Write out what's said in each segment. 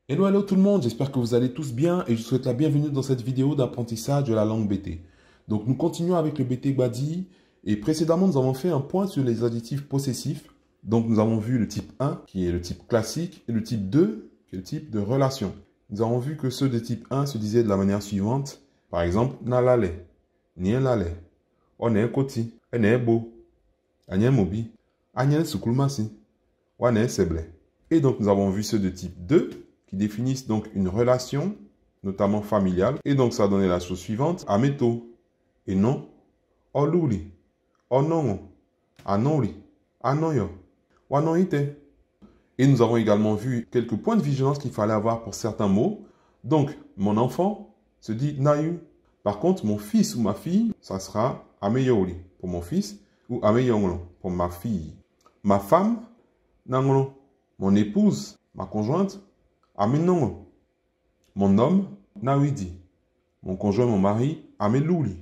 Hello, hello tout le monde, j'espère que vous allez tous bien et je vous souhaite la bienvenue dans cette vidéo d'apprentissage de la langue BT. Donc nous continuons avec le BT Gbadi et précédemment nous avons fait un point sur les adjectifs possessifs. Donc nous avons vu le type 1 qui est le type classique et le type 2 qui est le type de relation. Nous avons vu que ceux de type 1 se disaient de la manière suivante. Par exemple, na lale, nien lale, one koti, ene bo, anye mobi, anye sukulmasi, wane seble. Et donc nous avons vu ceux de type 2 qui définissent donc une relation, notamment familiale. Et donc, ça a donné la chose suivante. Ameto, et non, oluli, onongo, anoli, anoyo, wanoite. Et nous avons également vu quelques points de vigilance qu'il fallait avoir pour certains mots. Donc, mon enfant se dit nayu. Par contre, mon fils ou ma fille, ça sera ameyoli pour mon fils ou ameyonglo pour ma fille. Ma femme, nanglo. Mon épouse, ma conjointe, Aminongo. Mon homme, Nawidi. Mon conjoint, mon mari, Amelouli.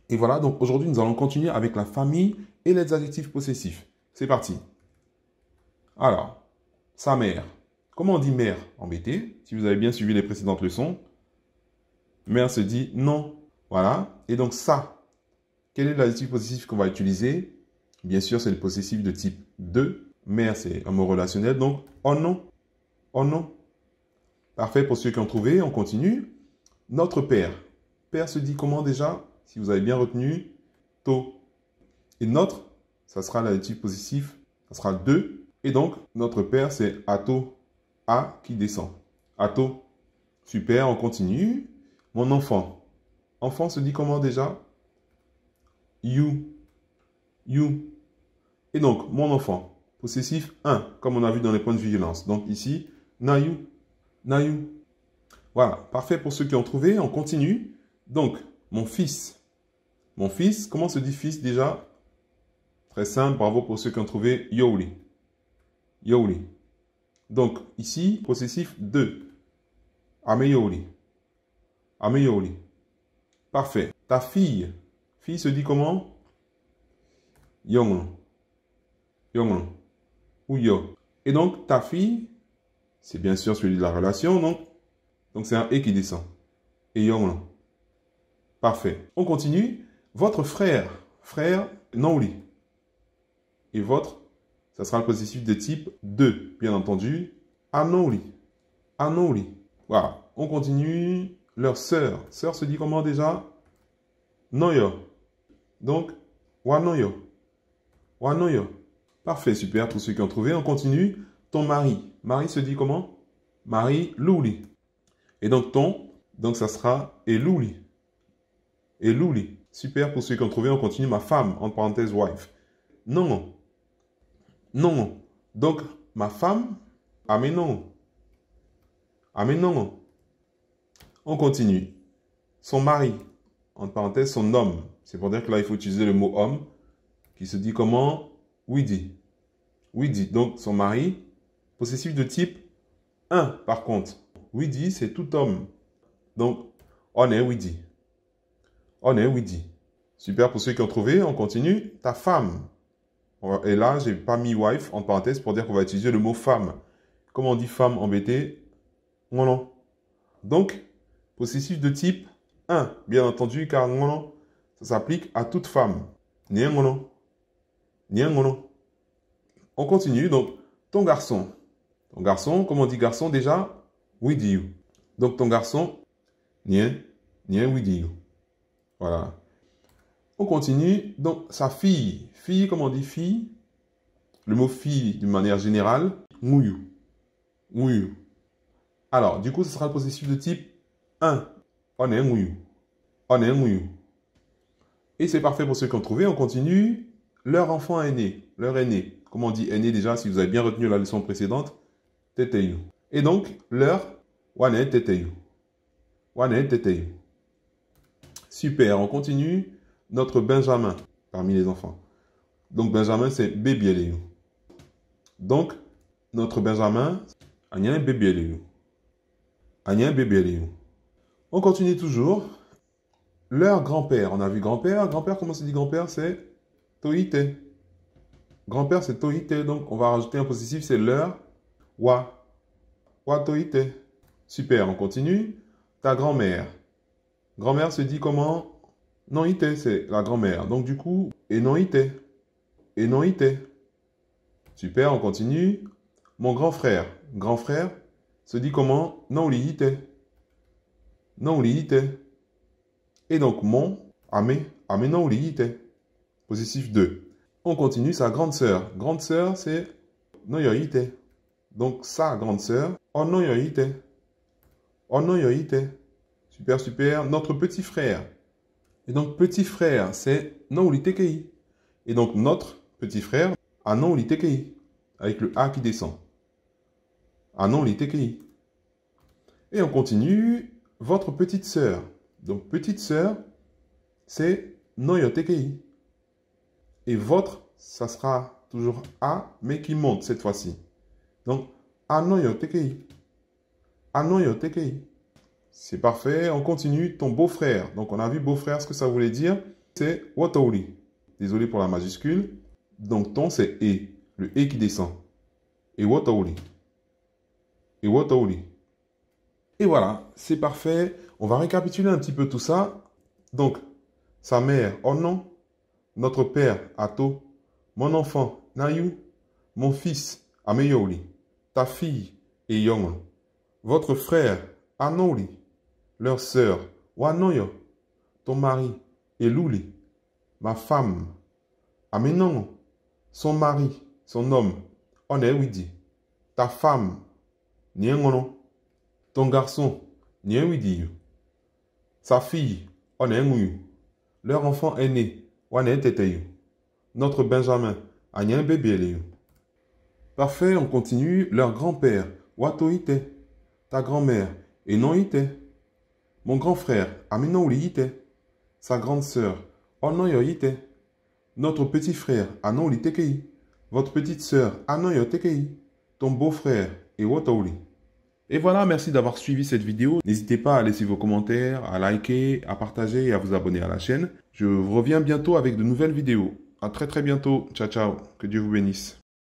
Et voilà, donc aujourd'hui, nous allons continuer avec la famille et les adjectifs possessifs. C'est parti. Alors, sa mère. Comment on dit mère en BT? Si vous avez bien suivi les précédentes leçons, mère se dit non. Voilà. Et donc ça, quel est l'adjectif possessif qu'on va utiliser? Bien sûr, c'est le possessif de type 2. Mère, c'est un mot relationnel. Donc, oh non. Oh non. Parfait pour ceux qui ont trouvé, on continue. Notre père. Père se dit comment déjà? Si vous avez bien retenu, to. Et notre, ça sera l'adjectif possessif, ça sera 2. Et donc, notre père, c'est ato, a qui descend. Ato. Super, on continue. Mon enfant. Enfant se dit comment déjà? You. You. Et donc, mon enfant. Possessif 1, comme on a vu dans les points de vigilance. Donc ici, na you. Nayu. Voilà, parfait pour ceux qui ont trouvé. On continue. Donc, mon fils. Mon fils, comment se dit fils déjà? Très simple, bravo pour ceux qui ont trouvé. Yoli. Yoli. Donc, ici, possessif 2. Ameyoli. Ameyoli. Parfait. Ta fille. Fille se dit comment? Yonglo. Yonglo. Ou yo. Et donc, ta fille, c'est bien sûr celui de la relation, donc c'est un et qui descend. Et yonglo. Parfait. On continue. Votre frère. Frère, noli. Et votre, ça sera le possessif de type 2, bien entendu. Anoli. Anoli. Voilà. On continue. Leur sœur. Sœur se dit comment déjà? Noyo. Donc, wanoyo. Wanoyo. Parfait, super. Pour ceux qui ont trouvé, on continue. Ton mari. Mari se dit comment? Mari, louli. Et donc ton, donc ça sera elouli. Elouli. Super pour ceux qui ont trouvé, on continue. Ma femme, entre parenthèses, wife. Non. Non. Donc ma femme, amenon. Amenon. On continue. Son mari, entre parenthèses, son homme. C'est pour dire que là, il faut utiliser le mot homme, qui se dit comment? Widi. Widi. Donc son mari, possessif de type 1 par contre. Widi, c'est tout homme. Donc, on est Widi. On est Widi. Super pour ceux qui ont trouvé. On continue. Ta femme. Et là, j'ai pas mis wife en parenthèse pour dire qu'on va utiliser le mot femme. Comment on dit femme en BT? Non. Donc, possessif de type 1. Bien entendu, car non, ça s'applique à toute femme. Niengono. Niengono. On continue. Donc, ton garçon. Ton garçon, comment on dit garçon déjà? With you. Donc ton garçon, nien with you. Voilà. On continue. Donc sa fille. Fille, comment on dit fille? Le mot fille, d'une manière générale, mouyu. Mouyu. Alors, du coup, ce sera le possessif de type 1. On est mouyu. On est mouyu. Et c'est parfait pour ceux qui ont trouvé. On continue. Leur enfant aîné. Leur aîné. Comment on dit aîné déjà, si vous avez bien retenu la leçon précédente? Teteyu. Et donc, leur wane teteyu. Wane teteyu. Super, on continue. Notre Benjamin, parmi les enfants. Donc, Benjamin, c'est bébieleyu. Donc, notre Benjamin, agnan bébieleyu. Agnan bébieleyu. On continue toujours. Leur grand-père. On a vu grand-père. Grand-père, comment se dit grand-père? C'est toite. Grand-père, c'est toite. Donc, on va rajouter un possessif, c'est leur. Wa toite. Super, on continue. Ta grand-mère. Grand-mère se dit comment? Non, ite, c'est la grand-mère. Donc du coup, et non, ite. Et non, ite. Super, on continue. Mon grand frère. Grand frère se dit comment? Non, li ite. Non, li ite. Et donc mon, ame, ame non, li ite. Possessif 2. On continue, sa grande sœur. Grande sœur, c'est non, yo ite. Donc sa grande sœur, oh non, yo ite. Oh non, yo ite. Super, super. Notre petit frère. Et donc petit frère, c'est non, li tekei. Et donc notre petit frère, ah non, li tekei. Avec le A qui descend. Ah non, li tekei. Et on continue, votre petite sœur. Donc petite sœur, c'est non, yo tekei. Et votre, ça sera toujours A, mais qui monte cette fois-ci. Donc, Anoyo tekei. Anoyo tekei. C'est parfait. On continue. Ton beau-frère. Donc, on a vu beau-frère, ce que ça voulait dire. C'est Watauri. Désolé pour la majuscule. Donc, ton, c'est E. Le E qui descend. Et Watauri. Et Watauri. Et voilà, c'est parfait. On va récapituler un petit peu tout ça. Donc, sa mère, oh non. Notre père, Ato. Mon enfant, Nayu. Mon fils, Ameyouli. Ta fille, Eyong. Votre frère, Anoli. Leur sœur, Wanoyo. Ton mari, Elouli. Ma femme, Amenon. Son mari, son homme, Onewidi. Ta femme, Niengono. Ton garçon, Nienwidi. Sa fille, Onenguyu. Leur enfant aîné, Waneteteyu. Notre Benjamin, Agnen Bébéleyu. Parfait, on continue. Leur grand-père, Watoite. Ta grand-mère, Enoite. Mon grand frère, Aminoulite. Sa grande sœur, Onoyoite. Notre petit frère, Anolitekei. Votre petite sœur, Anoyotekei. Ton beau-frère, Ewotauli. Et voilà, merci d'avoir suivi cette vidéo. N'hésitez pas à laisser vos commentaires, à liker, à partager et à vous abonner à la chaîne. Je vous reviens bientôt avec de nouvelles vidéos. À très bientôt. Ciao, ciao. Que Dieu vous bénisse.